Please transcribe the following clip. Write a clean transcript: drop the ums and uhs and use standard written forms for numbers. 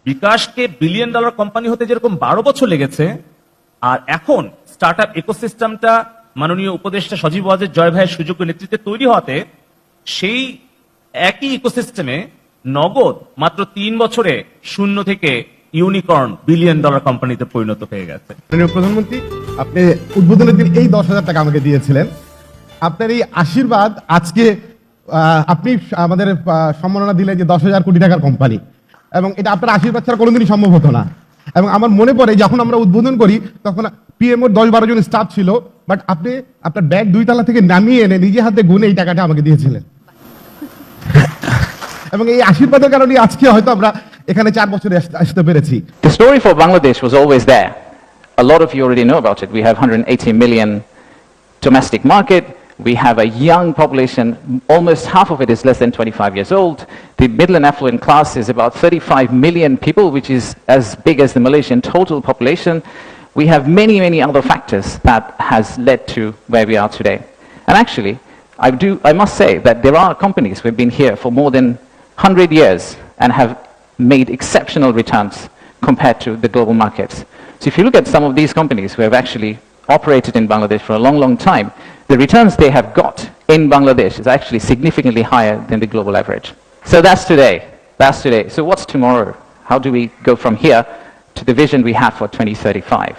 বিকাশকে billion dollar company হতে যেরকম 12 বছর লেগেছে, আর এখন স্টার্টআপ ইকোসিস্টেমটা মাননীয় উপদেষ্টা সজীব ওয়াজেদ জয় ভাইয়ের সুযোগ্য নেতৃত্বে তৈরি হওয়াতে সেই একই ইকোসিস্টেমে নগদ মাত্র 3 বছরে শূন্য থেকে ইউনিকর্ন বিলিয়ন ডলার কোম্পানিতে পরিণত হয়ে গেছে। মাননীয় প্রধানমন্ত্রী, আপনি উদ্বোধনের দিন এই 10,000 টাকা আমাকে দিয়েছিলেন। আপনার এই আশীর্বাদ আজকে আপনি আমাদের সম্মাননা দিলেন যে 10,000 কোটি টাকার কোম্পানি, এবং এটা আপনার আশীর্বাদ ছাড়া কোনোদিনই সম্ভব হতো না। এবং আমার মনে পড়ে যখন আমরা উদ্বোধন করি তখন পিএমওর 10-12 জন স্টাফ ছিল, বাট আপনি আপনার ব্যাগ 2 তলা থেকে নামিয়ে এনে নিজে হাতে গুনে এই টাকাটা আমাকে দিয়েছিলেন। এবং এই আশীর্বাদের কারণে আজকে হয়তো আমরা এখানে 4 বছরে আসতে পেরেছি। The story for Bangladesh was always there. A lot of you already know about it. We have 180 million domestic market. We have a young population. Almost half of it is less than 25 years old. The middle and affluent class is about 35 million people, which is as big as the Malaysian total population. We have many, many other factors that has led to where we are today. And actually, I must say that there are companies who have been here for more than 100 years and have made exceptional returns compared to the global markets. So if you look at some of these companies who have actually operated in Bangladesh for a long, long time, the returns they have got in Bangladesh is actually significantly higher than the global average. So that's today. That's today. So what's tomorrow? How do we go from here to the vision we have for 2035?